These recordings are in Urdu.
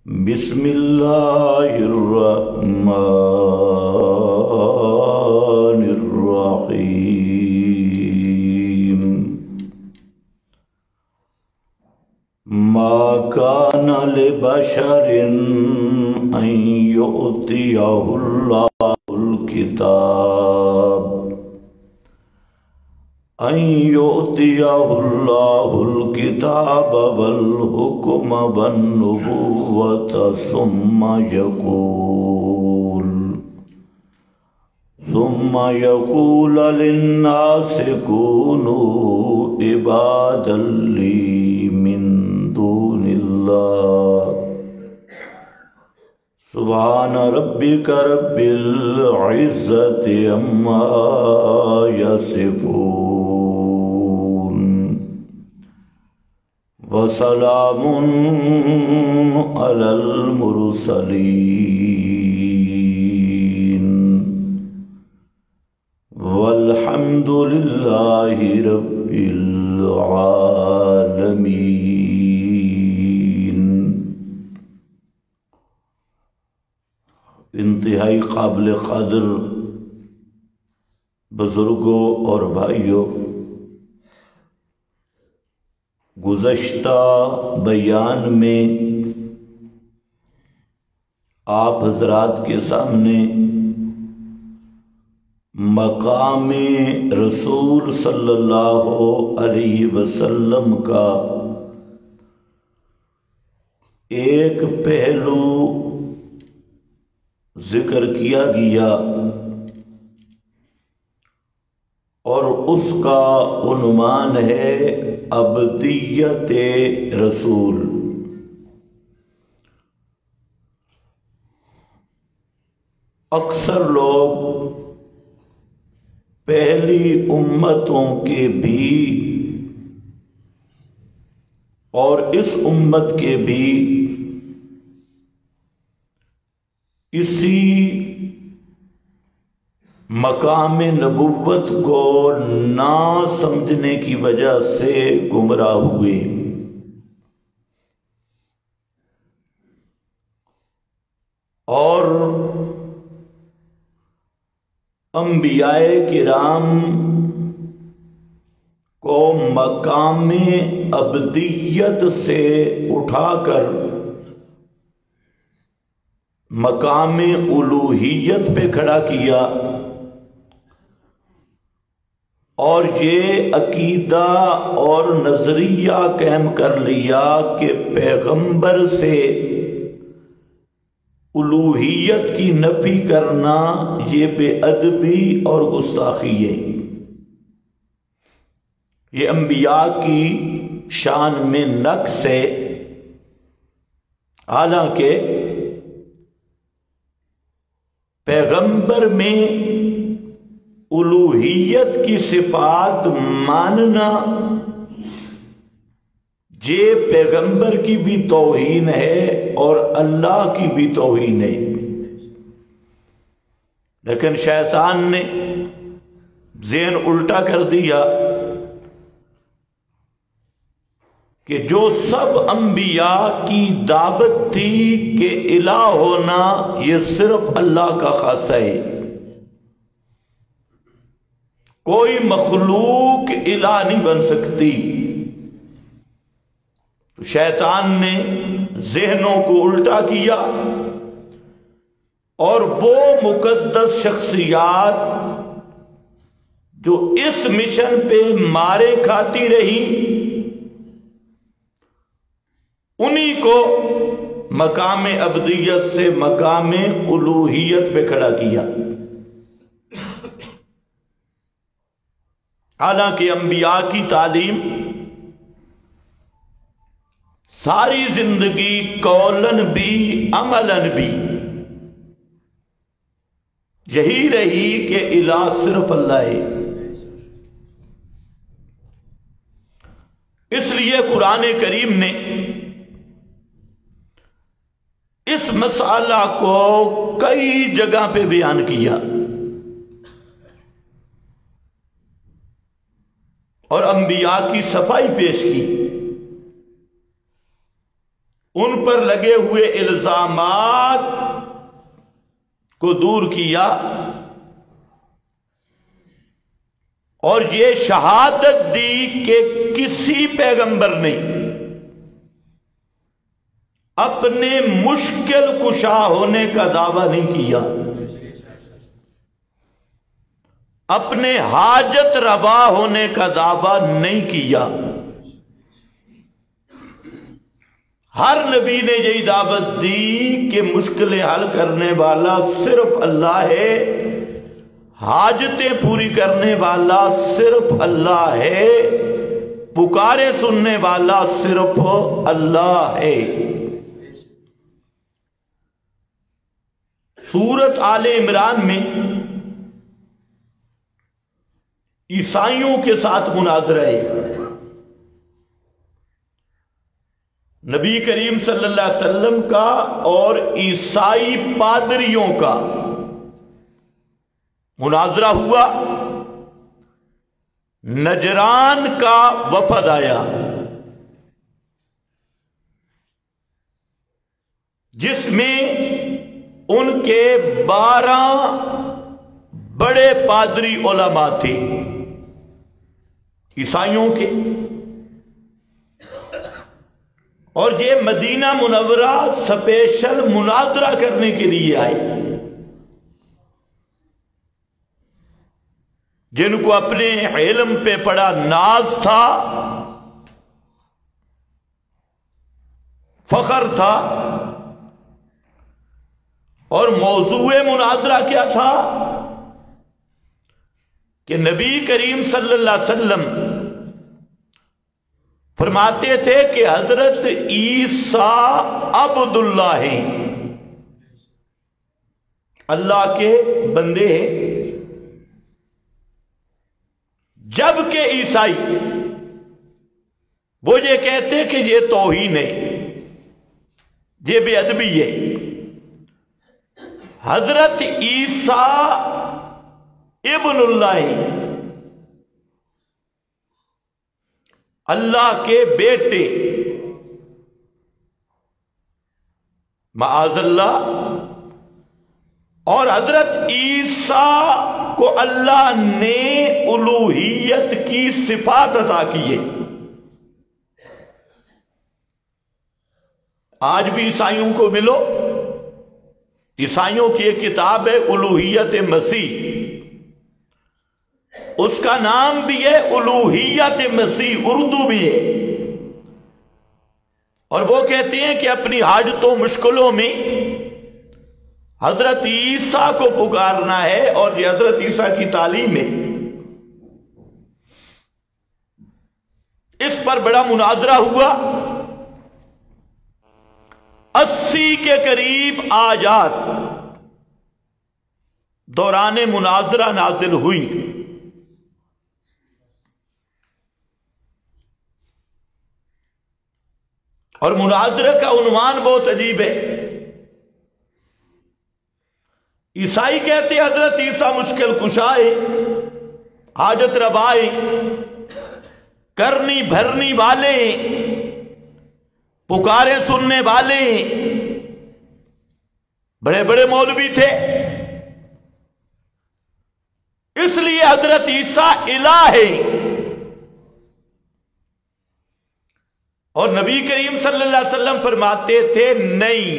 بسم اللہ الرحمن الرحیم ما كان لبشر ان يؤتيه الله الكتاب والحكم والنبوة ثم يقول للناس كونوا عبادا لي من دون الله سبحان ربك رب العزة عما يصفون وسلام على المرسلين والحمد لله رب العالمين۔ انتہائی قابل قدر بزرگوں اور بھائیوں، گزشتہ بیان میں آپ حضرات کے سامنے مقام رسول صلی اللہ علیہ وسلم کا ایک پہلو ذکر کیا گیا اور اس کا عنوان ہے ابدیت رسول۔ اکثر لوگ پہلی امتوں کے بھی اور اس امت کے بھی اسی مقام نبوت کو نہ سمجھنے کی وجہ سے گمراہ ہوئے، اور انبیاء کرام کو مقام ابدیت سے اٹھا کر مقام الوہیت پہ کھڑا کیا، اور یہ عقیدہ اور نظریہ قائم کر لیا کہ پیغمبر سے الوہیت کی نفی کرنا یہ بے ادبی اور گستاخی ہے، یہ انبیاء کی شان میں نقص ہے۔ حالانکہ پیغمبر میں الوہیت کی صفات ماننا یہ پیغمبر کی بھی توہین ہے اور اللہ کی بھی توہین ہے، لیکن شیطان نے ذہن الٹا کر دیا کہ جو سب انبیاء کی دعوت تھی کہ الہ ہونا یہ صرف اللہ کا خاصہ ہے، کوئی مخلوق الہ نہیں بن سکتی۔ تو شیطان نے ذہنوں کو الٹا کیا اور وہ مقدس شخصیات جو اس مشن پہ مارے کھاتی رہی انہی کو مقام ابدیت سے مقام الوہیت پہ کھڑا کیا۔ حالانکہ انبیاء کی تعلیم ساری زندگی قولن بھی عملن بھی یہی رہی کہ الہ صرف اللہ ہے۔ اس لیے قرآن کریم نے اس مسئلہ کو کئی جگہ پہ بیان کیا اور انبیاء کی صفائی پیش کی۔ ان پر لگے ہوئے الزامات کو دور کیا اور یہ شہادت دی کہ کسی پیغمبر نے اپنے مشکل کشا ہونے کا دعویٰ نہیں کیا، اپنے حاجت روا ہونے کا دعویٰ نہیں کیا۔ ہر نبی نے یہی دعوت دی کہ مشکلیں حل کرنے والا صرف اللہ ہے، حاجتیں پوری کرنے والا صرف اللہ ہے، پکارے سننے والا صرف اللہ ہے۔ سورۃ آل عمران میں عیسائیوں کے ساتھ مناظرہ ہے۔ نبی کریم صلی اللہ علیہ وسلم کا اور عیسائی پادریوں کا مناظرہ ہوا۔ نجران کا وفد آیا جس میں ان کے 12 بڑے پادری علماء تھے عیسائیوں کے، اور یہ مدینہ منورہ سپیشل مناظرہ کرنے کے لیے آئے۔ جن کو اپنے علم پہ بڑا ناز تھا، فخر تھا، اور موضوع مناظرہ کیا تھا کہ نبی کریم صلی اللہ علیہ وسلم فرماتے تھے کہ حضرت عیسیٰ عبد اللہ ہیں، اللہ کے بندے ہیں، جبکہ عیسائی وہ یہ کہتے کہ یہ توہین ہے، یہ بے ادبی ہے۔ حضرت عیسیٰ ابن اللہ ہیں، اللہ کے بیٹے، معاذ اللہ، اور حضرت عیسیٰ کو اللہ نے الوہیت کی صفات عطا کی ہے۔ آج بھی عیسائیوں کو ملو، عیسائیوں کی ایک کتاب ہے الوہیت مسیح، اس کا نام بھی ہے الوہیت مسیح، اردو بھی ہے، اور وہ کہتے ہیں کہ اپنی حاجتوں مشکلوں میں حضرت عیسیٰ کو پکارنا ہے، اور یہ حضرت عیسیٰ کی تعلیم ہے۔ اس پر بڑا مناظرہ ہوا، 80 کے قریب آیات دوران مناظرہ نازل ہوئی۔ اور مناظرہ کا عنوان بہت عجیب ہے۔ عیسائی کہتے حضرت عیسیٰ مشکل کشائے، حاجت ربائے، کرنی بھرنی والے، پکارے سننے والے، بڑے بڑے مولوی تھے، اس لیے حضرت عیسیٰ الہ ہے۔ اور نبی کریم صلی اللہ علیہ وسلم فرماتے تھے نہیں،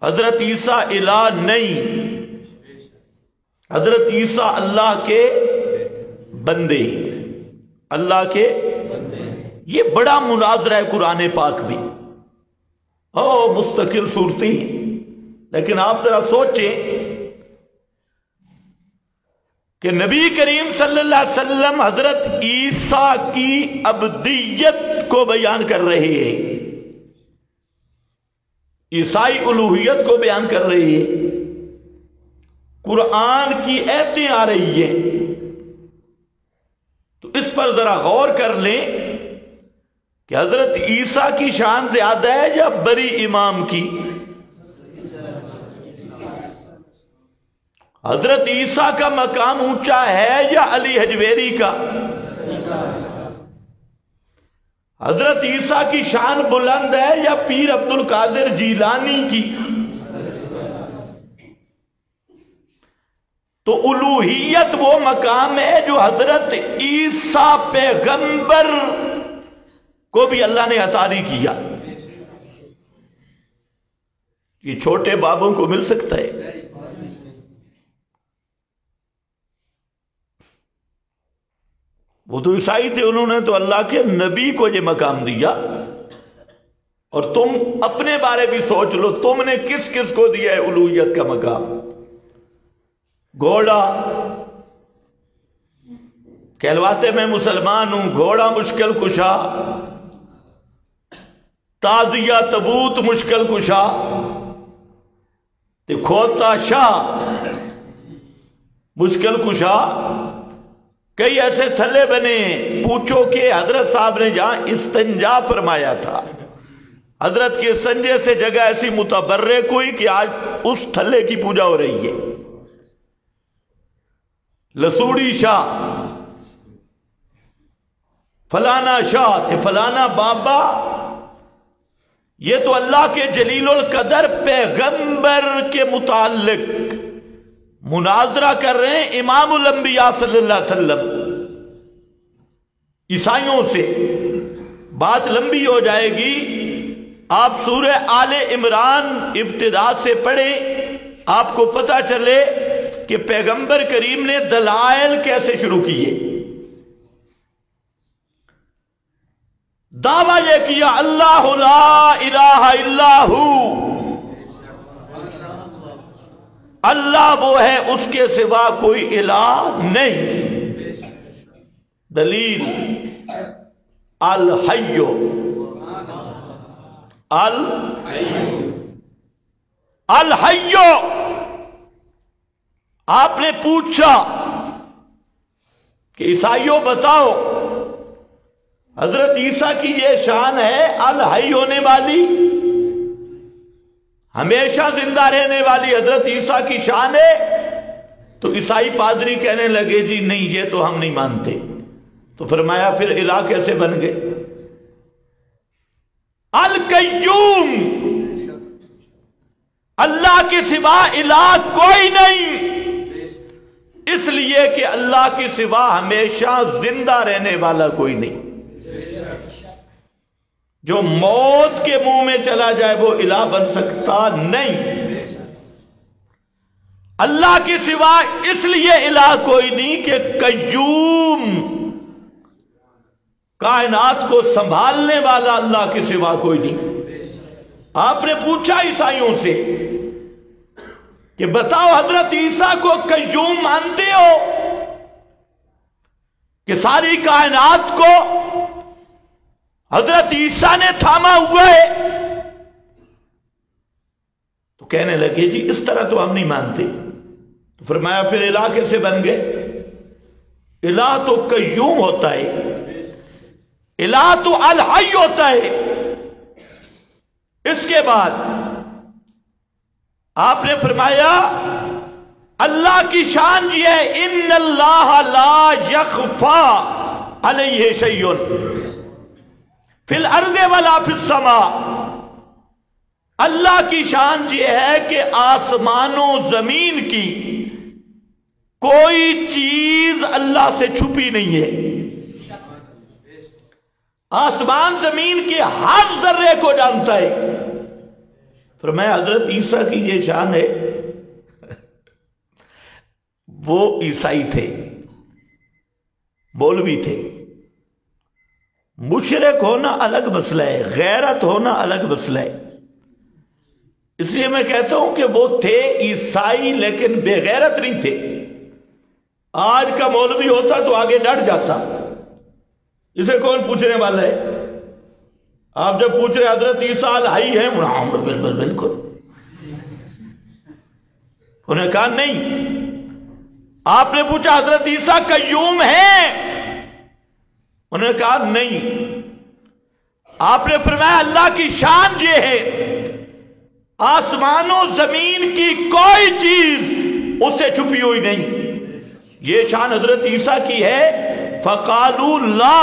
حضرت عیسیٰ الہ نہیں، حضرت عیسیٰ اللہ کے بندے، اللہ کے یہ بڑا مناظرہ ہے قرآن پاک میں، مستقل صورتی۔ لیکن آپ ذرا سوچیں کہ نبی کریم صلی اللہ علیہ وسلم حضرت عیسیٰ کی عبدیت کو بیان کر رہے ہیں، عیسائی الوہیت کو بیان کر رہے ہیں، قرآن کی آیتیں آ رہی ہیں، تو اس پر ذرا غور کر لیں کہ حضرت عیسیٰ کی شان زیادہ ہے یا بری امام کی؟ حضرت عیسیٰ کا مقام اونچا ہے یا علی حجویری کا؟ حضرت عیسیٰ کی شان بلند ہے یا پیر عبد القادر جیلانی کی؟ تو الوہیت وہ مقام ہے جو حضرت عیسیٰ پیغمبر کو بھی اللہ نے عطا نہیں کیا. یہ چھوٹے بابوں کو مل سکتا ہے؟ وہ تو عیسائی تھے، انہوں نے تو اللہ کے نبی کو یہ مقام دیا. اور تم اپنے بارے بھی سوچ لو، تم نے کس کس کو دیا ہے الوہیت کا مقام؟ گھوڑا کہلواتے میں مسلمان ہوں، گھوڑا مشکل کشا، تازیہ تبوت مشکل کشا، کھوتا شاہ مشکل کشا. کئی ایسے تھلے بنے. پوچھو کہ حضرت صاحب نے جہاں استنجا فرمایا تھا، حضرت کے استنجے سے جگہ ایسی متبرک ہوئی کہ آج اس تھلے کی پوجا ہو رہی ہے. لسوڑی شاہ، فلانا شاہ تھے، فلانا بابا. یہ تو اللہ کے جلیل القدر پیغمبر کے متعلق مناظرہ کر رہے ہیں امام الانبیاء صلی اللہ علیہ وسلم. عیسائیوں سے بات لمبی ہو جائے گی. آپ سورہ آل عمران ابتدا سے پڑھیں، آپ کو پتہ چلے کہ پیغمبر کریم نے دلائل کیسے شروع کیے. دعویٰ یہ کیا اللہ لا الہ الا ہو، اللہ وہ ہے، اس کے سوا کوئی الہ نہیں. دلیل الحی، الحی. آپ نے پوچھا کہ عیسائیوں بتاؤ حضرت عیسیٰ کی یہ شان ہے الحی ہونے والی، ہمیشہ زندہ رہنے والی حضرت عیسیٰ کی شان ہے. تو عیسائی پادری کہنے لگے جی نہیں، یہ تو ہم نہیں مانتے. تو فرمایا پھر الہ کیسے بن گئے؟ القیوم، اللہ کے سوا الہ کوئی نہیں، اس لیے کہ اللہ کے سوا ہمیشہ زندہ رہنے والا کوئی نہیں. جو موت کے منہ میں چلا جائے وہ الہ بن سکتا نہیں. اللہ کے سوا اس لیے الہ کوئی نہیں کہ قیوم، کائنات کو سنبھالنے والا اللہ کے سوا کوئی نہیں. آپ نے پوچھا عیسائیوں سے کہ بتاؤ حضرت عیسیٰ کو قیوم مانتے ہو کہ ساری کائنات کو حضرت عیسیٰ نے تھاما ہوا ہے؟ تو کہنے لگے جی اس طرح تو ہم نہیں مانتے. تو فرمایا پھر الہ کیسے بن گئے؟ الہ تو قیوم ہوتا ہے، الہ تو الحی ہوتا ہے. اس کے بعد آپ نے فرمایا اللہ کی شان یہ ہے ان اللہ لا یخفا علیہ شیء فی الارض ولا فی السماء. اللہ کی شان یہ ہے کہ آسمان و زمین کی کوئی چیز اللہ سے چھپی نہیں ہے. آسمان زمین کے ہر ذرے کو جانتا ہے. فرمایا حضرت عیسیٰ کی یہ شان ہے. وہ عیسائی تھے، مولوی تھے. مشرک ہونا الگ مسئلہ ہے، غیرت ہونا الگ مسئلہ ہے. اس لیے میں کہتا ہوں کہ وہ تھے عیسائی لیکن بے غیرت نہیں تھے. آج کا مولوی ہوتا تو آگے ڈٹ جاتا، اسے کون پوچھنے والا ہے؟ آپ جب پوچھ رہے حضرت عیسیٰ الحی ہیں، بالکل. انہوں نے کہا نہیں. آپ نے پوچھا حضرت عیسیٰ قیوم ہیں؟ انہوں نے کہا نہیں. آپ نے فرمایا اللہ کی شان یہ ہے آسمان و زمین کی کوئی چیز اس سے چھپی ہوئی نہیں. یہ شان حضرت عیسیٰ کی ہے. فقالوا لا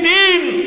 3।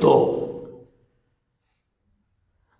2।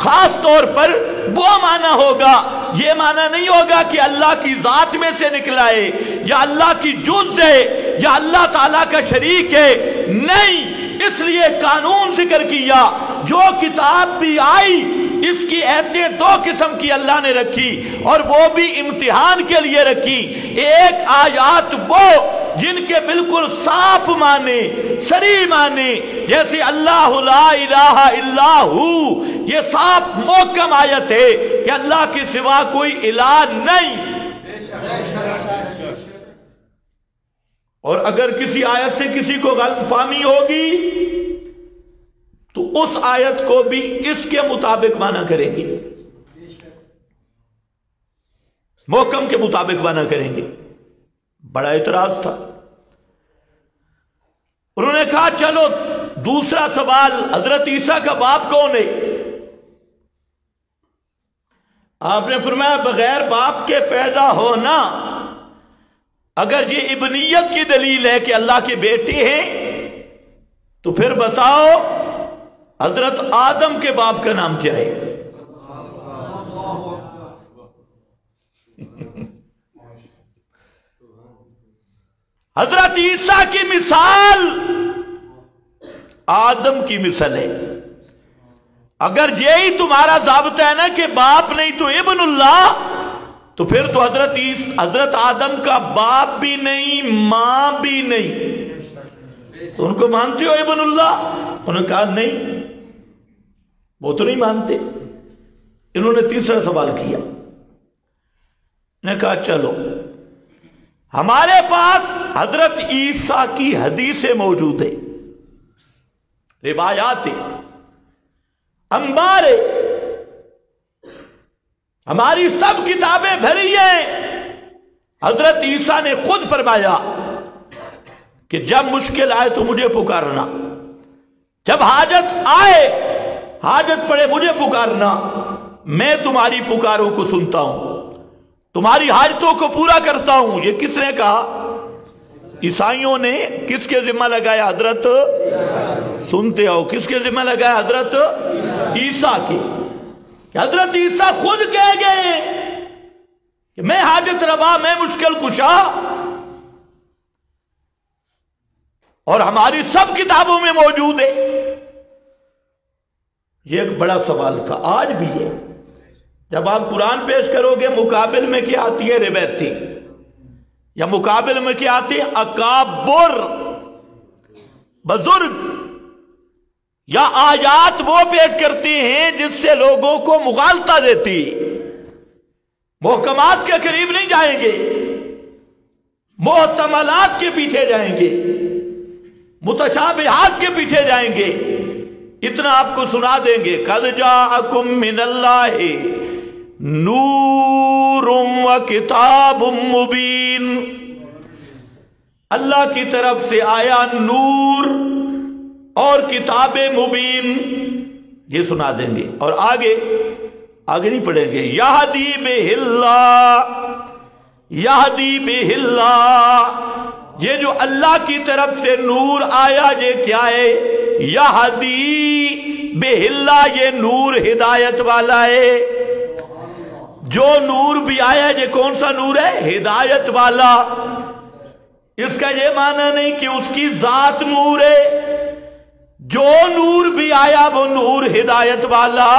خاص طور پر وہ معنی ہوگا، یہ معنی نہیں ہوگا کہ اللہ کی ذات میں سے نکلا ہے یا اللہ کی جز ہے یا اللہ تعالیٰ کا شریک ہے، نہیں۔ اس لیے قانون ذکر کیا، جو کتاب بھی آئی اس کی ایتیں دو قسم کی اللہ نے رکھی، اور وہ بھی امتحان کے لیے رکھی۔ ایک آیات وہ جن کے بالکل صاف معنی، صریح معنی، جیسے اللہ لا الہ الا ہو، یہ صاف محکم آیت ہے کہ اللہ کے سوا کوئی الہ نہیں۔ اور اگر کسی آیت سے کسی کو غلط فہمی ہوگی تو اس آیت کو بھی اس کے مطابق مانا کریں گے، محکم کے مطابق مانا کریں گے۔ بڑا اعتراض تھا، انہوں نے کہا چلو دوسرا سوال، حضرت عیسیٰ کا باپ کون ہے؟ آپ نے فرمایا بغیر باپ کے پیدا ہونا، اگر یہ ابنیت کی دلیل ہے کہ اللہ کے بیٹے ہیں تو پھر بتاؤ حضرت آدم کے باپ کا نام کیا ہے؟ حضرت عیسیٰ کی مثال آدم کی مثال ہے۔ اگر یہی تمہارا ضابطہ ہے نا کہ باپ نہیں تو ابن اللہ، تو پھر تو حضرت آدم کا باپ بھی نہیں، ماں بھی نہیں، تو ان کو مانتے ہو ابن اللہ؟ انہوں نے کہا نہیں، وہ تو نہیں مانتے۔ انہوں نے تیسرا سوال کیا، نے کہا چلو ہمارے پاس حضرت عیسیٰ کی حدیثیں موجود ہیں، روایات ہیں، انبار ہے، ہماری سب کتابیں بھری ہیں۔ حضرت عیسیٰ نے خود فرمایا کہ جب مشکل آئے تو مجھے پکارنا، جب حاجت آئے، حاجت پڑے مجھے پکارنا، میں تمہاری پکاروں کو سنتا ہوں، تمہاری حاجتوں کو پورا کرتا ہوں۔ یہ کس نے کہا؟ عیسائیوں نے کس کے ذمہ لگایا؟ حضرت، سنتے ہو، کس کے ذمہ لگایا؟ حضرت عیسیٰ کے۔ حضرت عیسیٰ خود کہہ گئے کہ میں حاجت روا، میں مشکل کشا، اور ہماری سب کتابوں میں موجود ہے۔ یہ ایک بڑا سوال کا آج بھی ہے، جب آپ قرآن پیش کرو گے مقابل میں کیا آتی ہے؟ روایتیں، یا مقابل میں کیا آتی ہے؟ اکابر، بزرگ، یا آیات وہ پیش کرتی ہیں جس سے لوگوں کو مغالطہ دیتی، محکمات کے قریب نہیں جائیں گے، محتملات کے پیچھے جائیں گے، متشابہات کے پیچھے جائیں گے۔ اتنا آپ کو سنا دیں گے، قد جاءکم من اللہ نور و کتاب مبین، اللہ کی طرف سے آیا نور اور کتاب مبین، یہ سنا دیں گے۔ اور آگے نہیں پڑھیں گے، یہدی بہ اللہ، یہدی بہ اللہ، یہ جو اللہ کی طرف سے نور آیا یہ کیا ہے؟ یہدی بہ اللہ، یہ نور ہدایت والا ہے۔ جو نور بھی آیا یہ کون سا نور ہے؟ ہدایت والا۔ اس کا یہ معنی نہیں کہ اس کی ذات نور ہے، جو نور بھی آیا وہ نور ہدایت والا،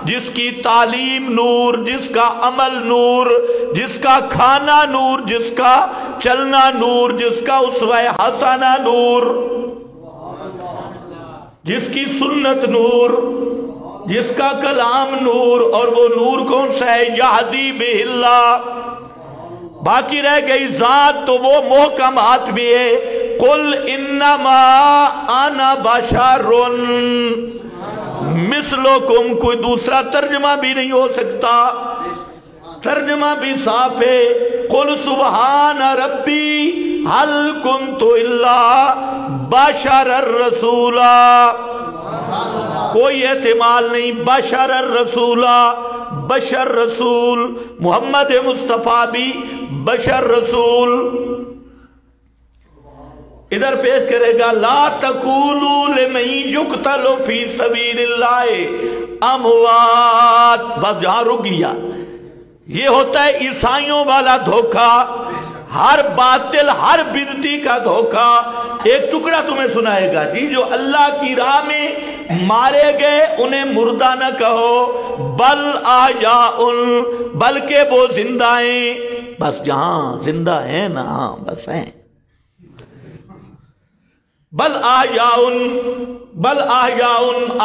جس کی تعلیم نور، جس کا عمل نور، جس کا کھانا نور، جس کا چلنا نور، جس کا اسوہ حسنہ نور، جس کی سنت نور، جس کا کلام نور، اور وہ نور کون سا ہے؟ یہدی بہ اللہ۔ باقی رہ گئی ذات، تو وہ محکمات بھی ہے، قل انما انا بشر مثلکم، کوئی دوسرا ترجمہ بھی نہیں ہو سکتا، ترجمہ بھی صاف ہے، قل سبحان ربی هل کنت الا بشر الرسولا، کوئی احتمال نہیں، بشر الرسولا، بشر رسول، محمد مصطفیٰ بھی بشر رسول۔ ادھر پیش کرے گا لا تقولوا لمن یقتل فی سبیل اللہ اموات، بس جہاں رک گیا۔ یہ ہوتا ہے عیسائیوں والا دھوکہ، ہر باطل ہر بدعتی کا دھوکہ۔ ایک ٹکڑا تمہیں سنائے گا جی، جو اللہ کی راہ میں مارے گئے انہیں مردہ نہ کہو، بل احیاء، بلکہ وہ زندہ ہیں۔ بس جہاں زندہ ہیں نا بس ہیں۔ بل احیاء، بل احیاء،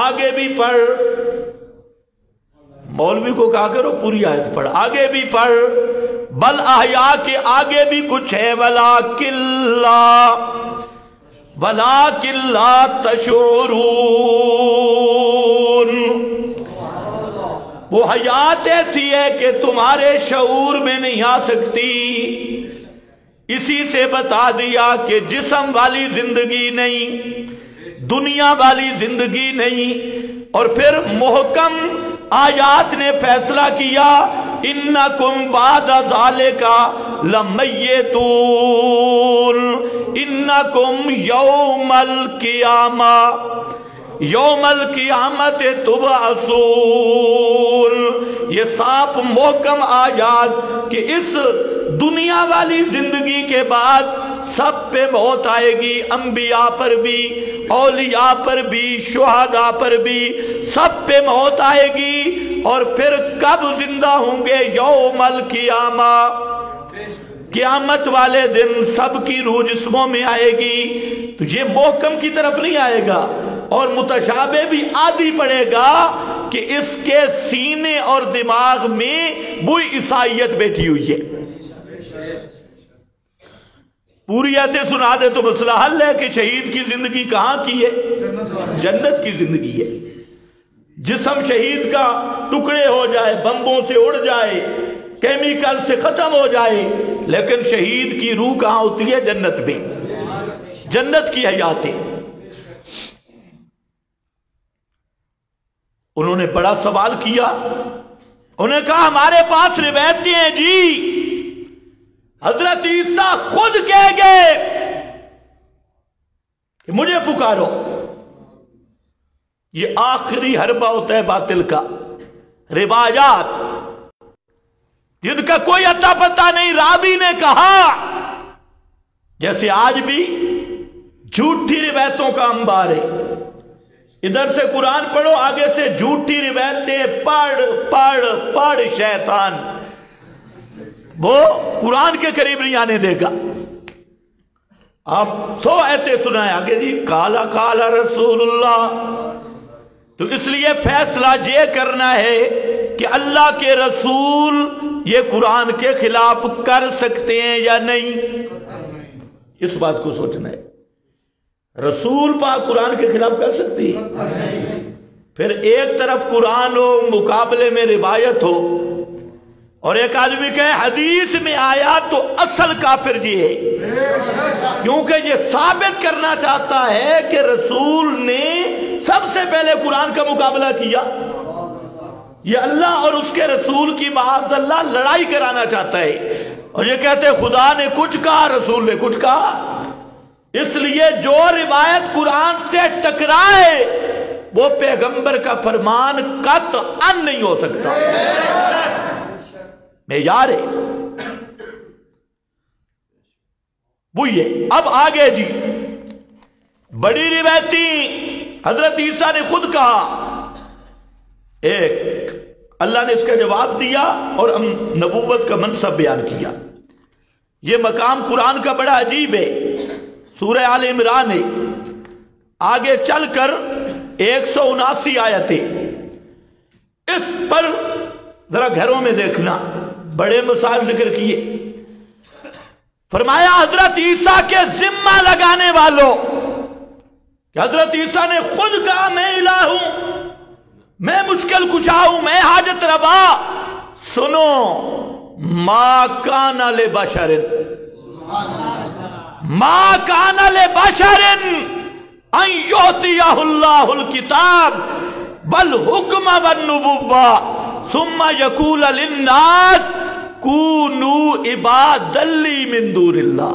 آگے بھی پڑھ، مولوی کو کہا کرو پوری آیت پڑھ، آگے بھی پڑھ۔ بل احیاء کے آگے بھی کچھ ہے، ولکن لا تشعرون، وہ حیات ایسی ہے کہ تمہارے شعور میں نہیں آ سکتی۔ اسی سے بتا دیا کہ جسم والی زندگی نہیں، دنیا والی زندگی نہیں۔ اور پھر محکم آیات نے فیصلہ کیا انکم بعد ذالک لمیتون، انکم یوم القیامہ، یوم القیامت تبعثون۔ یہ صاف محکم آیات کہ اس دنیا والی زندگی کے بعد سب پہ موت آئے گی، انبیاء پر بھی، اولیاء پر بھی، شہداء پر بھی، سب پہ موت آئے گی۔ اور پھر کب زندہ ہوں گے؟ یوم القیامہ، قیامت والے دن سب کی روح جسموں میں آئے گی۔ تو یہ محکم کی طرف نہیں آئے گا، اور متشابہ بھی آدھی پڑے گا کہ اس کے سینے اور دماغ میں وہی عیسائیت بیٹھی ہوئی ہے۔ پوری آیتیں سنا دے تو مسئلہ حل ہے کہ شہید کی زندگی کہاں کی ہے؟ جنت کی زندگی ہے۔ جسم شہید کا ٹکڑے ہو جائے، بمبوں سے اڑ جائے، کیمیکل سے ختم ہو جائے، لیکن شہید کی روح کہاں ہوتی ہے؟ جنت میں، جنت کی حیاتیں۔ انہوں نے بڑا سوال کیا، انہوں نے کہا ہمارے پاس روایتیں ہیں جی، حضرت عیسیٰ خود کہہ گئے کہ مجھے پکارو۔ یہ آخری حربہ ہوتا ہے باطل کا، روایات جن کا کوئی اتا پتہ نہیں۔ راوی نے کہا، جیسے آج بھی جھوٹی روایتوں کا انبار ہے، ادھر سے قرآن پڑھو، آگے سے جھوٹی روایتیں پڑھ پڑھ پڑھ، شیطان وہ قرآن کے قریب نہیں آنے دے گا۔ آپ 100 آیتیں سنائیں آگے جی، کالا کالا رسول اللہ۔ تو اس لیے فیصلہ یہ کرنا ہے کہ اللہ کے رسول یہ قرآن کے خلاف کر سکتے ہیں یا نہیں، اس بات کو سوچنا ہے۔ رسول پاک قرآن کے خلاف کر سکتی ہے؟ پھر ایک طرف قرآن ہو، مقابلے میں روایت ہو، اور ایک آدمی کہے حدیث میں آیا تو اصل کافر جی ہے، کیونکہ یہ ثابت کرنا چاہتا ہے کہ رسول نے سب سے پہلے قرآن کا مقابلہ کیا۔ یہ اللہ اور اس کے رسول کی معاذ اللہ لڑائی کرانا چاہتا ہے، اور یہ کہتے ہیں خدا نے کچھ کہا، رسول نے کچھ کہا۔ اس لیے جو روایت قرآن سے ٹکرائے وہ پیغمبر کا فرمان قطعاً نہیں ہو سکتا، معیار ہے وہ یہ۔ اب آگے جی بڑی روایتی حضرت عیسیٰ نے خود کہا، ایک اللہ نے اس کا جواب دیا اور نبوت کا منصب بیان کیا۔ یہ مقام قرآن کا بڑا عجیب ہے، سورہ آل عمران ہے، آگے چل کر 179 آیتیں، اس پر ذرا گھروں میں دیکھنا، بڑے مسائل ذکر کیے۔ فرمایا حضرت عیسیٰ کے ذمہ لگانے والوں کہ حضرت عیسیٰ نے خود کہا میں الہ ہوں، میں مشکل کشا ہوں، میں حاجت روا۔ سنو، ما کان لبشر، ما کان لبشر ان یؤتیہ اللہ الکتاب بل حکم والنبوہ ثم یقول للناس کونوا عبادا لی من دون اللہ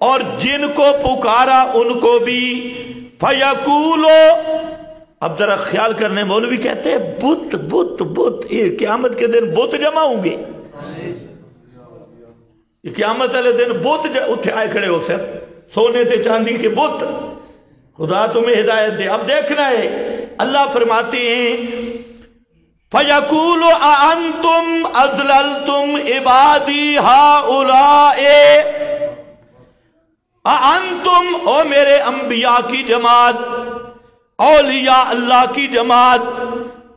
اور جن کو پکارا ان کو بھی فیقولو. اب ذرا خیال کرنے، مولوی کہتے ہیں بت بت بت، یہ قیامت کے دن بت جمع ہوں گے. یہ قیامت والے دن بت اتھے آئے کھڑے ہو سر، سونے تے چاندی کے بت. خدا تمہیں ہدایت دے. اب دیکھنا ہے، اللہ فرماتے ہیں فَيَقُولُ أَأَنْتُمْ أَضْلَلْتُمْ عِبَادِي هَؤُلَاءِ. أَأَنْتُمْ، او میرے انبیاء کی جماعت، اولیاء اللہ کی جماعت،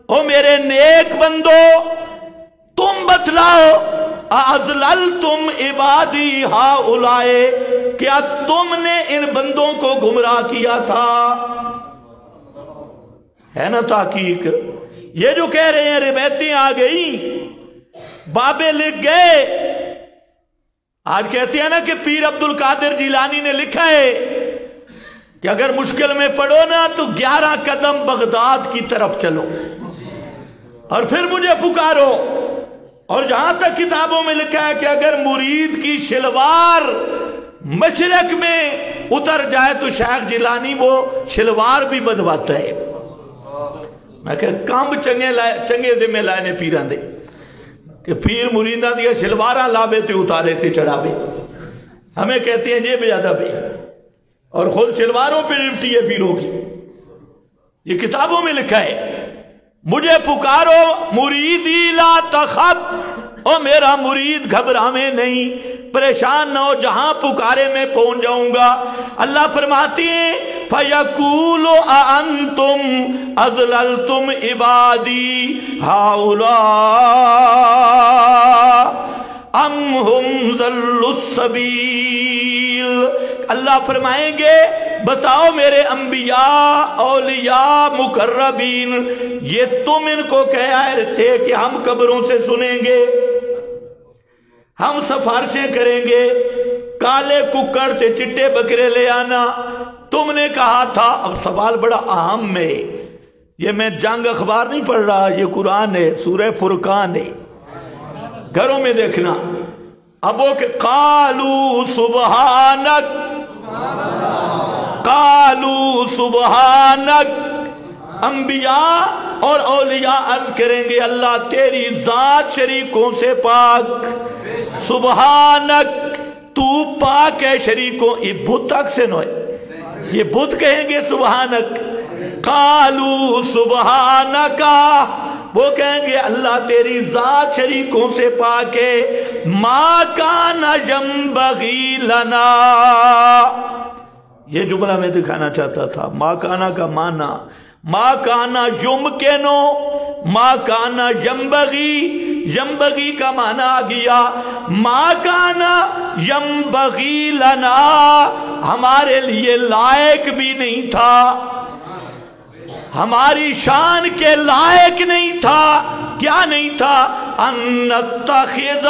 او میرے نیک بندو، تم بتلاؤ اَأَضْلَلْتُمْ عِبَادِي هَؤُلَاءِ، کیا تم نے ان بندوں کو گمراہ کیا تھا؟ ہے نا تحقیق. یہ جو کہہ رہے ہیں روایتیں آ گئی، بابے لکھ گئے. آج کہتے ہیں نا کہ پیر عبد القادر جیلانی نے لکھا ہے کہ اگر مشکل میں پڑو نا تو 11 قدم بغداد کی طرف چلو اور پھر مجھے پکارو. اور جہاں تک کتابوں میں لکھا ہے کہ اگر مرید کی شلوار مشرق میں اتر جائے تو شیخ جیلانی وہ شلوار بھی بدواتا ہے. میں کہ کم چنگے ذمہ لائنے پیران دے کہ پیر مریداں دیا شلواراں لابے تے اتارے تے چڑھاوے. ہمیں کہتے ہیں یہ بھی ادب ہے، اور خود شلواروں پہ لپٹی ہے پیروں کی. یہ کتابوں میں لکھا ہے. مجھے پکارو مریدی لا تخف، او میرا مرید گھبراویں نہیں، پریشان نہ ہو، جہاں پکارے میں پہنچ جاؤں گا. اللہ فرماتی ہیں فَيَقُولُ أَأَنْتُمْ أَضْلَلْتُمْ عِبَادِي هَؤُلَاءِ أَمْ هُمْ ضَلُّوا السَّبِيلَ. اللہ فرمائیں گے بتاؤ میرے انبیاء، اولیاء، مقربین، یہ تم ان کو کہہ رہے تھے کہ ہم قبروں سے سنیں گے، ہم سفارشیں کریں گے، کالے ککڑ سے چٹے بکرے لے آنا، تم نے کہا تھا. اب سوال بڑا اہم ہے، یہ میں جنگ اخبار نہیں پڑھ رہا، یہ قرآن ہے، سورہ فرقان ہے، گھروں میں دیکھنا. اب وہ کہ قالوا سبحانک، قالوا سبحانک، انبیاء اور اولیاء عرض کریں گے اللہ تیری ذات شریکوں سے پاک، سبحانک تو پاک ہے شریکوں. یہ بت تک سے نوئے، یہ بت کہیں گے سبحانک. قالوا سبحانکا، وہ کہیں گے اللہ تیری ذات شریکوں سے پاک ہے. ما کان ینبغی لنا، یہ جملہ میں دکھانا چاہتا تھا. ما کانا کا معنی، ما کانا یمکنو، ما کانا ینبغی، ینبغی کا معنی آ گیا. ما کانا ینبغی لنا، ہمارے لیے لائق بھی نہیں تھا، ہماری شان کے لائق نہیں تھا. کیا نہیں تھا؟ ان نتخذ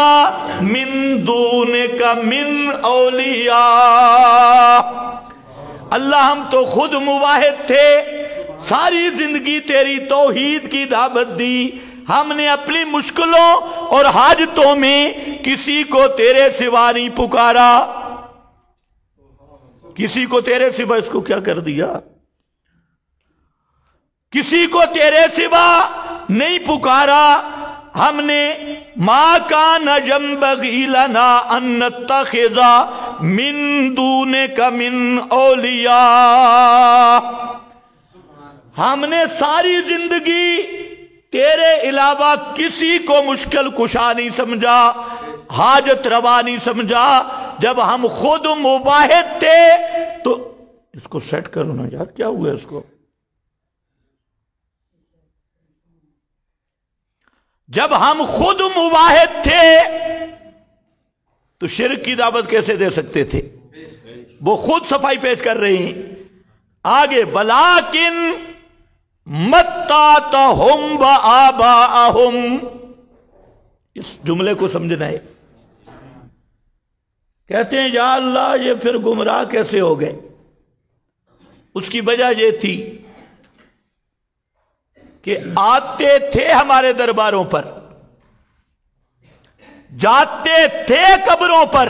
من دونک من اولیاء. اللہ ہم تو خود موحد تھے، ساری زندگی تیری توحید کی دعوت دی، ہم نے اپنی مشکلوں اور حاجتوں میں کسی کو تیرے سوا نہیں پکارا. کسی کو تیرے سوا، اس کو کیا کر دیا؟ کسی کو تیرے سوا نہیں پکارا ہم نے. ما کان ینبغی لنا ان نتخذ من دونک من اولیاء. ہم نے ساری زندگی تیرے علاوہ کسی کو مشکل کشا نہیں سمجھا، حاجت روا نہیں سمجھا. جب ہم خود مباہد تھے تو اس کو سیٹ کرو نا یار، کیا ہوا اس کو؟ جب ہم خود مباہد تھے تو شرک کی دعوت کیسے دے سکتے تھے؟ وہ خود صفائی پیش کر رہے ہیں. آگے بلاکن متاتہم وآباءہم، اس جملے کو سمجھنا ہے. کہتے ہیں یا اللہ یہ پھر گمراہ کیسے ہو گئے؟ اس کی وجہ یہ تھی کہ آتے تھے ہمارے درباروں پر، جاتے تھے قبروں پر،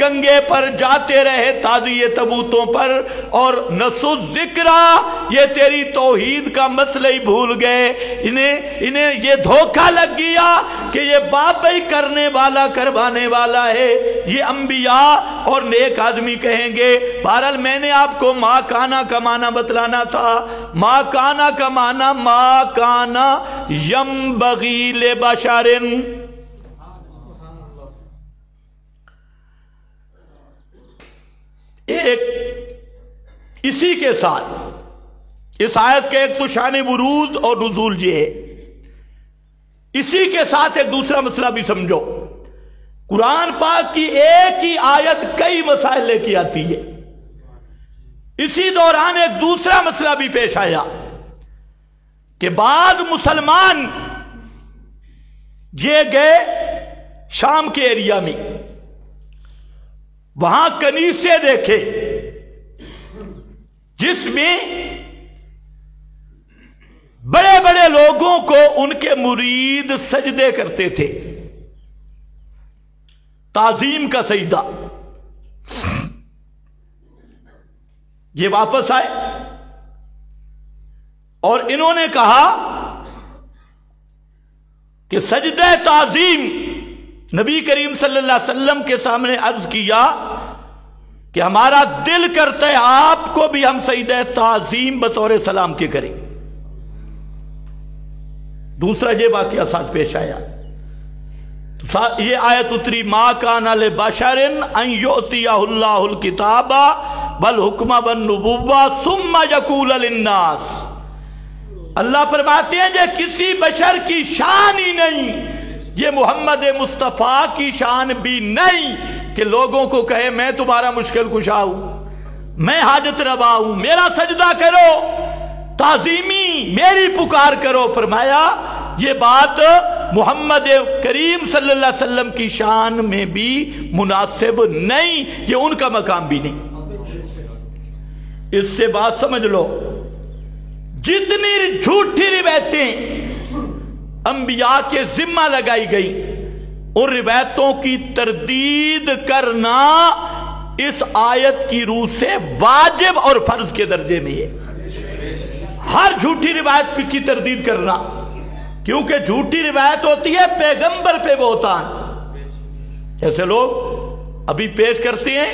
گنگے پر، جاتے رہے تازیے تبوتوں پر، اور نسو ذکرہ یہ تیری توحید کا مسئلہ ہی بھول گئے۔ انہیں یہ دھوکہ لگ گیا کہ یہ بابئی کرنے والا کروانے والا ہے، یہ انبیاء اور نیک آدمی کہیں گے۔ بہرحال میں نے آپ کو ما کانا کا معنی بتلانا تھا۔ ما کانا کا معنی ما کانا ینبغی لبشر، ایک اسی کے ساتھ اس آیت کے ایک تو شان ورود اور نزول یہ ہے، اسی کے ساتھ ایک دوسرا مسئلہ بھی سمجھو۔ قرآن پاک کی ایک ہی آیت کئی مسائل لے کے آتی ہے، اسی دوران ایک دوسرا مسئلہ بھی پیش آیا کہ بعض مسلمان یہ گئے شام کے ایریا میں، وہاں کنیسے دیکھے جس میں بڑے بڑے لوگوں کو ان کے مرید سجدے کرتے تھے، تعظیم کا سجدہ۔ یہ واپس آئے اور انہوں نے کہا کہ سجدہ تعظیم، نبی کریم صلی اللہ علیہ وسلم کے سامنے عرض کیا کہ ہمارا دل کرتا ہے آپ کو بھی ہم سجدہ تعظیم بطور سلام کے کریں۔ دوسرا یہ واقعہ ساتھ پیش آیا، یہ آیت اتری ما کان لبشر ان یؤتیہ اللہ الکتاب والحکم والنبوہ ثم یقول للناس۔ اللہ فرماتے ہیں کہ کسی بشر کی شان ہی نہیں، یہ محمد مصطفیٰ کی شان بھی نہیں کہ لوگوں کو کہے میں تمہارا مشکل کشا ہوں، میں حاجت روا ہوں، میرا سجدہ کرو، تعظیمی میری پکار کرو۔ فرمایا یہ بات محمد کریم صلی اللہ علیہ وسلم کی شان میں بھی مناسب نہیں، یہ ان کا مقام بھی نہیں۔ اس سے بات سمجھ لو، جتنی جھوٹی روایتیں انبیاء کے ذمہ لگائی گئی، ان روایتوں کی تردید کرنا اس آیت کی روح سے واجب اور فرض کے درجے میں ہے۔ ہر جھوٹی روایت کی تردید کرنا، کیونکہ جھوٹی روایت ہوتی ہے پیغمبر پہ بہتان۔ ایسے لوگ ابھی پیش کرتے ہیں،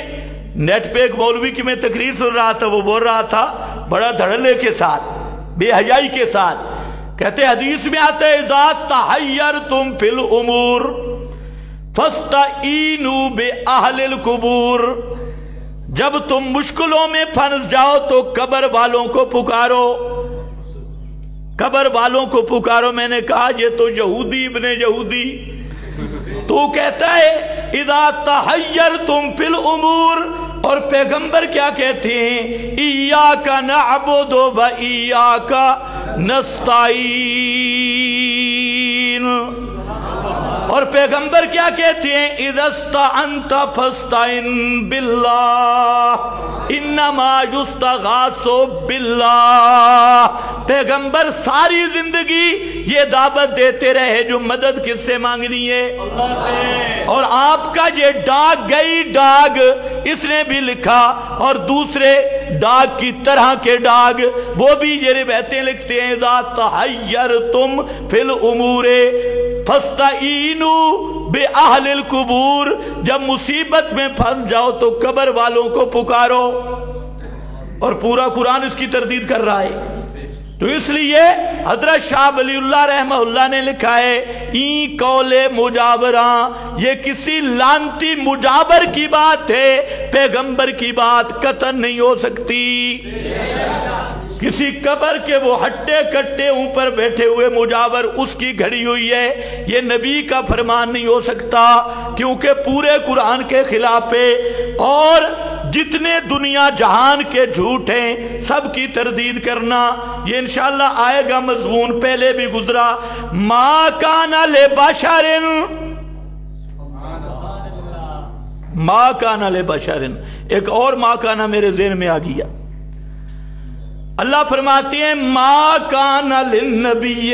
نیٹ پہ ایک مولوی کی میں تقریر سن رہا تھا، وہ بول رہا تھا بڑا دھڑلے کے ساتھ، بے حیائی کے ساتھ، کہتے حدیث میں آتا ہے اذا تحیرتم فی الامور فاستعینوا باہل القبور، جب تم مشکلوں میں پھنس جاؤ تو قبر والوں کو پکارو، قبر والوں کو پکارو۔ میں نے کہا یہ تو یہودی ابن یہودی، تو کہتا ہے اذا تحیرتم فی الامور، اور پیغمبر کیا کہتے ہیں ایاک نعبد و ایاک نستعین، اور پیغمبر کیا کہتے ہیں اذا استعنت فاستعن باللہ انما یستغاث باللہ۔ پیغمبر ساری زندگی یہ دعوت دیتے رہے جو مدد کس سے مانگنی ہے، اور آپ کا یہ ڈاگ گئی ڈاگ اس نے بھی لکھا، اور دوسرے ڈاگ کی طرح کے ڈاگ وہ بھی یہ روایتیں لکھتے ہیں اذا تحیرتم فی الامور فاستعینوا باہل القبور، جب مصیبت میں پھنس جاؤ تو قبر والوں کو پکارو۔ اور پورا قرآن اس کی تردید کر رہا ہے۔ تو اس لیے حضرت شاہ ولی اللہ رحمہ اللہ نے لکھا ہے این قول مجاوراں، یہ کسی لانتی مجاور کی بات ہے، پیغمبر کی بات قطعاً نہیں ہو سکتی۔ کسی قبر کے وہ ہٹے کٹے اوپر بیٹھے ہوئے مجاور اس کی گھڑی ہوئی ہے، یہ نبی کا فرمان نہیں ہو سکتا، کیونکہ پورے قرآن کے خلاف ہے، اور جتنے دنیا جہان کے جھوٹ ہیں سب کی تردید کرنا۔ یہ انشاءاللہ آئے گا مضمون، پہلے بھی گزرا، ما کان لبشر، ما کان لبشر، ایک اور ما کانا میرے ذہن میں آ گیا۔ اللہ فرماتے ہیں ما کان للنبی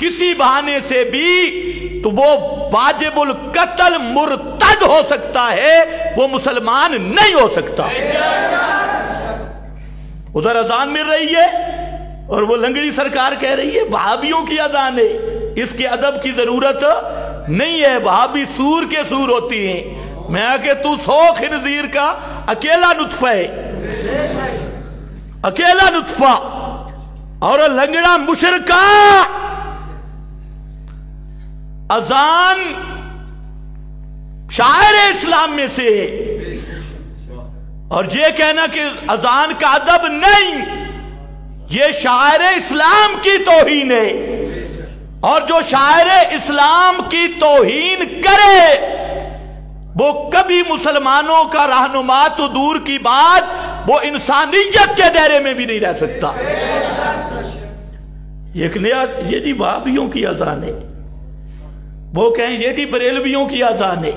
کسی بہانے سے بھی تو وہ واجب القتل مرتد ہو سکتا ہے، وہ مسلمان نہیں ہو سکتا۔ ادھر اذان مل رہی ہے اور وہ لنگڑی سرکار کہہ رہی ہے وہابیوں کی اذان ہے، اس کے ادب کی ضرورت نہیں ہے، وہابی سور کے سور ہوتی ہیں۔ میں کہ تو 100 خنزیر کا اکیلا نطفہ ہے، اکیلا نطفہ، اور لنگڑا مشرکہ اذان شاعر اسلام میں سے، اور یہ کہنا کہ اذان کا ادب نہیں، یہ شاعر اسلام کی توہین ہے، اور جو شاعر اسلام کی توہین کرے وہ کبھی مسلمانوں کا رہنما تو دور کی بات، وہ انسانیت کے دائرے میں بھی نہیں رہ سکتا۔ یہ جی وہابیوں کی اذان ہے، وہ کہیں یہ جی بریلویوں کی اذان ہے،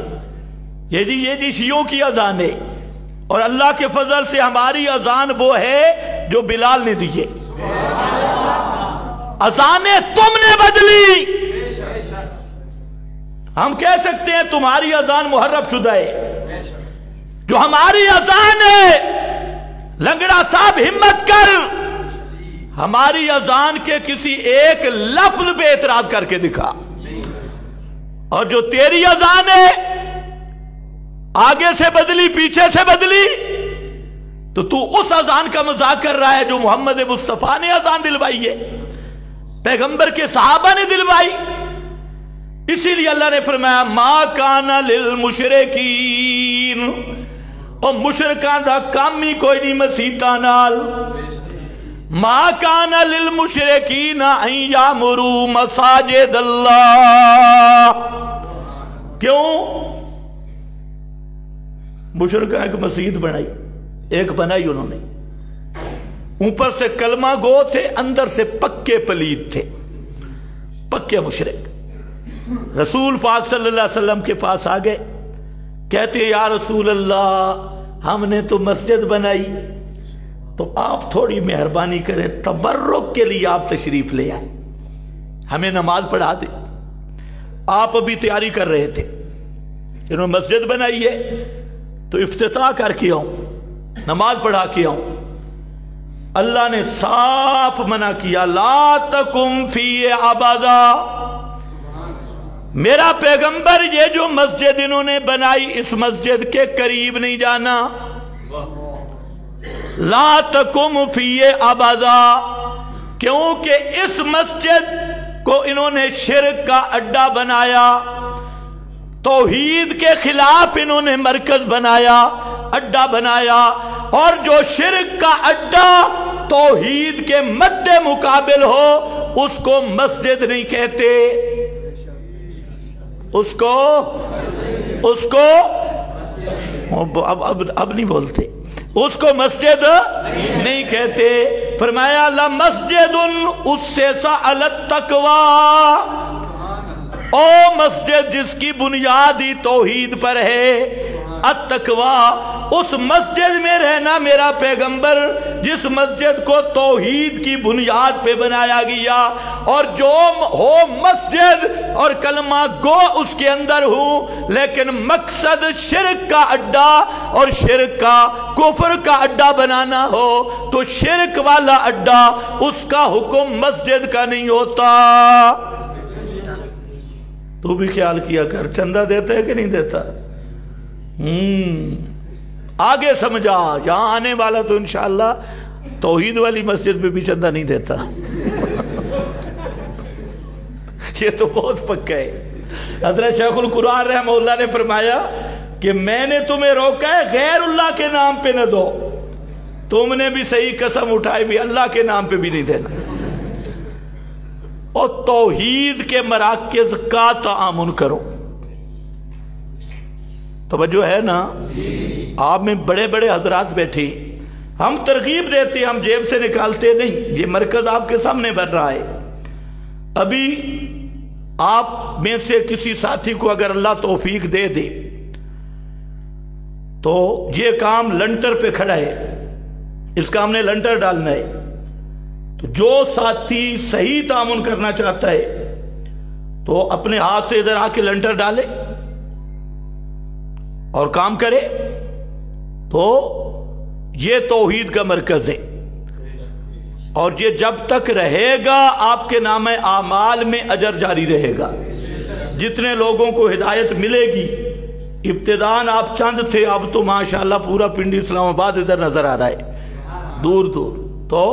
یہ جی شیعوں کی اذان ہے، اور اللہ کے فضل سے ہماری اذان وہ ہے جو بلال نے دی ہے۔ اذانیں تم نے بدلی، ہم کہہ سکتے ہیں تمہاری اذان محرف شدہ ہے، جو ہماری اذان ہے لنگڑا صاحب ہمت کر ہماری اذان کے کسی ایک لفظ پہ اعتراض کر کے دکھا، اور جو تیری اذان ہے آگے سے بدلی پیچھے سے بدلی تو اس اذان کا مذاق کر رہا ہے جو محمد مصطفیٰ نے اذان دلوائی ہے، پیغمبر کے صحابہ نے دلوائی۔ اسی لیے اللہ نے فرمایا ما کان للمشرکین، اور مشرکان دا کام ہی کوئی نہیں مسیحاں نال، ما کان للمشرکین ان یامروا مساجد اللہ۔ کیوں؟ مشرکان ایک مسجد بنائی، ایک بنائی انہوں نے، اوپر سے کلمہ گو تھے، اندر سے پکے پلید تھے، پکے مشرک۔ رسول پاک صلی اللہ علیہ وسلم کے پاس آگئے، کہتے ہیں یا رسول اللہ ہم نے تو مسجد بنائی، تو آپ تھوڑی مہربانی کریں، تبرک کے لیے آپ تشریف لے آئیں، ہمیں نماز پڑھا دیں۔ آپ ابھی تیاری کر رہے تھے، انہوں نے مسجد بنائی ہے تو افتتاح کر کے آؤں، نماز پڑھا کے آؤں۔ اللہ نے صاف منع کیا لا تقم فی ابدا، میرا پیغمبر یہ جو مسجد انہوں نے بنائی اس مسجد کے قریب نہیں جانا، لا تقم فی ابدا، کیونکہ اس مسجد کو انہوں نے شرک کا اڈا بنایا، توحید کے خلاف انہوں نے مرکز بنایا، اڈا بنایا، اور جو شرک کا اڈا توحید کے مد مقابل ہو اس کو مسجد نہیں کہتے، اس کو اب نہیں بولتے، اس کو مسجد نہیں کہتے۔ فرمایا لمسجد اسس علی التقوی، او مسجد جس کی بنیادی توحید پر ہے، التقوی، اس مسجد میں رہنا میرا پیغمبر جس مسجد کو توحید کی بنیاد پہ بنایا گیا، اور جو ہو مسجد اور کلمہ گو اس کے اندر ہوں، لیکن مقصد شرک کا اڈا اور شرک کا کفر کا اڈا بنانا ہو تو شرک والا اڈا اس کا حکم مسجد کا نہیں ہوتا۔ تو بھی خیال کیا کر، چندہ دیتا ہے کہ نہیں دیتا؟ آگے سمجھا، یہاں آنے والا تو انشاءاللہ توحید والی مسجد میں بھی چندہ نہیں دیتا۔ یہ تو بہت پکا ہے۔ حضرت شیخ القرآن رحمہ اللہ نے فرمایا کہ میں نے تمہیں روکا ہے غیر اللہ کے نام پہ نہ دو، تم نے بھی صحیح قسم اٹھائی بھی اللہ کے نام پہ بھی نہیں دینا، اور توحید کے مراکز کا تعامل کرو۔ توجہ ہے نا؟ آپ میں بڑے بڑے حضرات بیٹھے، ہم ترغیب دیتے، ہم جیب سے نکالتے نہیں، یہ مرکز آپ کے سامنے بن رہا ہے۔ ابھی آپ میں سے کسی ساتھی کو اگر اللہ توفیق دے دے تو یہ کام لنٹر پہ کھڑا ہے، اس کام نے لنٹر ڈالنا ہے، تو جو ساتھی صحیح تعاون کرنا چاہتا ہے تو اپنے ہاتھ سے ادھر آ کے لنٹر ڈالے اور کام کرے، تو یہ توحید کا مرکز ہے، اور یہ جب تک رہے گا آپ کے نام اعمال میں اجر جاری رہے گا۔ جتنے لوگوں کو ہدایت ملے گی، ابتداً آپ چند تھے، اب تو ماشاءاللہ پورا پنڈی اسلام آباد ادھر نظر آ رہا ہے دور دور۔ تو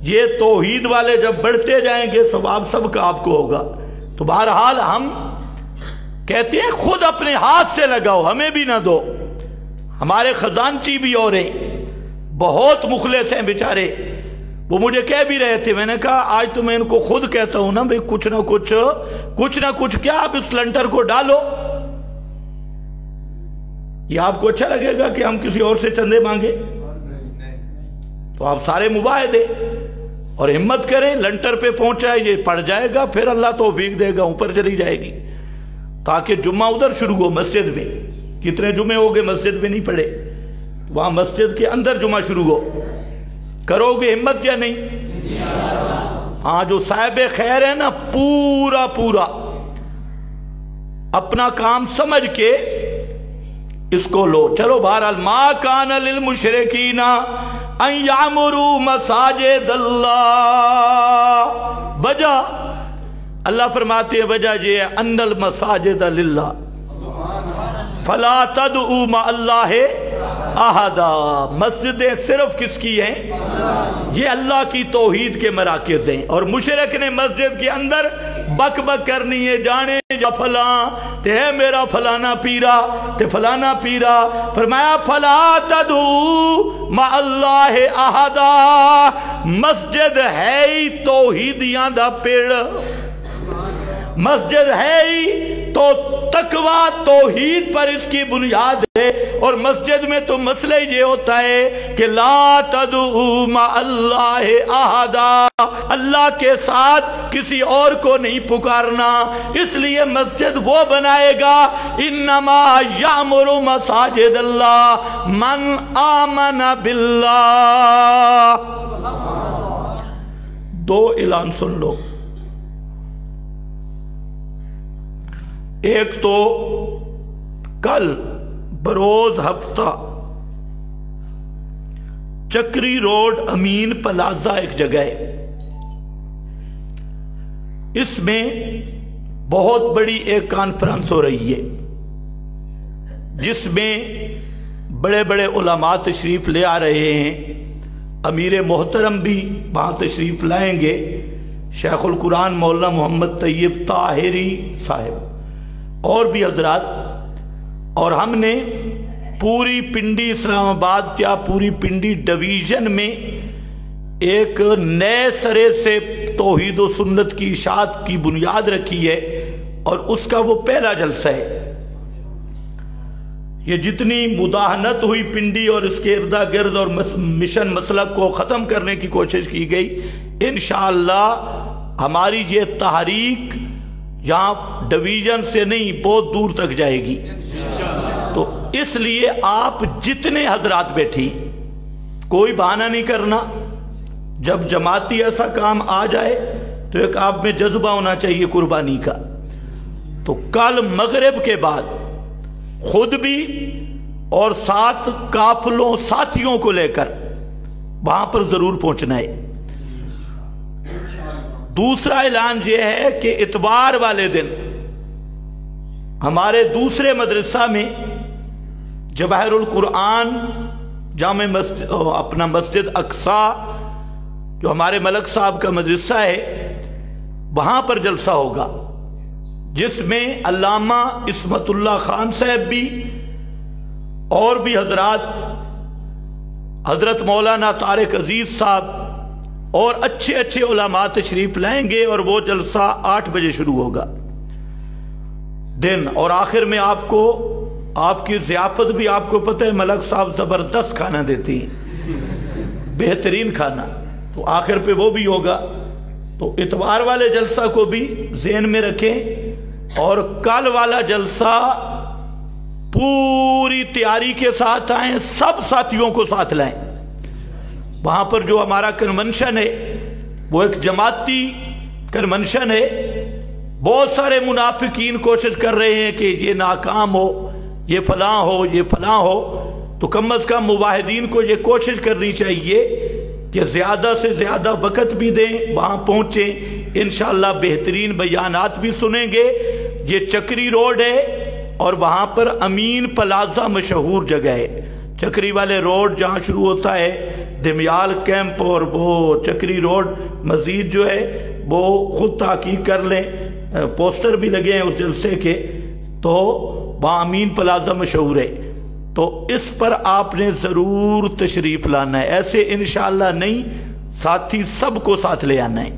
یہ توحید والے جب بڑھتے جائیں گے ثواب سب کا آپ کو ہوگا۔ تو بہرحال ہم کہتے ہیں خود اپنے ہاتھ سے لگاؤ، ہمیں بھی نہ دو۔ ہمارے خزانچی بھی اور ہیں، بہت مخلص ہیں بیچارے، وہ مجھے کہہ بھی رہے تھے، میں نے کہا آج تو میں ان کو خود کہتا ہوں نا بھئی کچھ نہ کچھ کیا آپ اس لنٹر کو ڈالو۔ یہ آپ کو اچھا لگے گا کہ ہم کسی اور سے چندے مانگے؟ تو آپ سارے مباہدے اور ہمت کریں، لنٹر پہ پہنچائے، یہ پڑ جائے گا، پھر اللہ توفیق دے گا، اوپر چلی جائے گی، تاکہ جمعہ ادھر شروع ہو مسجد میں۔ کتنے جمعے ہو گئے مسجد میں نہیں پڑھے، وہاں مسجد کے اندر جمعہ شروع ہو۔ کرو گے ہمت یا نہیں؟ ہاں، جو صاحب خیر ہے نا، پورا اپنا کام سمجھ کے اس کو لو۔ چلو بہرحال، ما کان للمشرکین ان یعمروا مساجد اللہ، وجہ اللہ فرماتے ہیں وجہ یہ ہے ان المساجد للہ فلا تدعوا مع اللہ احدا، مسجدیں صرف کس کی ہیں؟ یہ اللہ کی توحید کے مراکز ہیں، اور مشرک نے مسجد کے اندر بک بک کرنی ہے، جانے جا فلاں تے ہے میرا فلانا پیرا تے فلانا پیرا، فرمایا فلا تدعوا مع اللہ احدا، مسجد ہے ہی توحیدیاں دا پیڑ، مسجد ہے ہی تو تقوی توحید پر اس کی بنیاد ہے، اور مسجد میں تو مسئلہ یہ ہوتا ہے کہ لا تدعوا مع اللہ احدا، اللہ کے ساتھ کسی اور کو نہیں پکارنا، اس لیے مسجد وہ بنائے گا انما یعمر مساجد اللہ من آمن باللہ۔ دو اعلان سن لو، ایک تو کل بروز ہفتہ چکری روڈ امین پلازا ایک جگہ ہے، اس میں بہت بڑی ایک کانفرنس ہو رہی ہے، جس میں بڑے بڑے علماء تشریف لے آ رہے ہیں، امیر محترم بھی وہاں تشریف لائیں گے، شیخ القرآن مولانا محمد طیب طاہری صاحب اور بھی حضرات، اور ہم نے پوری پنڈی اسلام آباد کیا پوری پنڈی ڈویژن میں ایک نئے سرے سے توحید و سنت کی اشاعت کی بنیاد رکھی ہے، اور اس کا وہ پہلا جلسہ ہے۔ یہ جتنی مداہنت ہوئی پنڈی اور اس کے ارد گرد اور مشن مسلک کو ختم کرنے کی کوشش کی گئی، انشاءاللہ ہماری یہ تحریک یہاں ڈویژن سے نہیں بہت دور تک جائے گی۔ تو اس لیے آپ جتنے حضرات بیٹھی، کوئی بہانہ نہیں کرنا، جب جماعتی ایسا کام آ جائے تو ایک آپ میں جذبہ ہونا چاہیے قربانی کا۔ تو کل مغرب کے بعد خود بھی اور ساتھ قافلوں ساتھیوں کو لے کر وہاں پر ضرور پہنچنا ہے۔ دوسرا اعلان یہ ہے کہ اتوار والے دن ہمارے دوسرے مدرسہ میں جواہر القرآن جامع مسجد اپنا مسجد اقصی جو ہمارے ملک صاحب کا مدرسہ ہے، وہاں پر جلسہ ہوگا، جس میں علامہ عصمت اللہ خان صاحب بھی اور بھی حضرات، حضرت مولانا طارق عزیز صاحب اور اچھے اچھے علماء تشریف لائیں گے، اور وہ جلسہ 8 بجے شروع ہوگا دن۔ اور آخر میں آپ کو آپ کی ضیافت بھی، آپ کو پتہ ہے ملک صاحب زبردست کھانا دیتی ہیں، بہترین کھانا، تو آخر پہ وہ بھی ہوگا۔ تو اتوار والے جلسہ کو بھی ذہن میں رکھیں، اور کل والا جلسہ پوری تیاری کے ساتھ آئیں، سب ساتھیوں کو ساتھ لائیں۔ وہاں پر جو ہمارا کنونشن ہے وہ ایک جماعتی کنونشن ہے، بہت سارے منافقین کوشش کر رہے ہیں کہ یہ ناکام ہو، یہ فلاں ہو، یہ فلاں ہو، تو کم از کم مواحدین کو یہ کوشش کرنی چاہیے کہ زیادہ سے زیادہ وقت بھی دیں، وہاں پہنچیں، انشاءاللہ بہترین بیانات بھی سنیں گے۔ یہ چکری روڈ ہے اور وہاں پر امین پلازہ مشہور جگہ ہے۔ چکری والے روڈ جہاں شروع ہوتا ہے دمیال کیمپ، اور وہ چکری روڈ مزید جو ہے وہ خود تحقیق کر لیں، پوسٹر بھی لگے ہیں اس جلسے کے، تو وہاں امین پلازہ مشہور ہے، تو اس پر آپ نے ضرور تشریف لانا ہے۔ ایسے انشاءاللہ نہیں، ساتھی سب کو ساتھ لے آنا ہے۔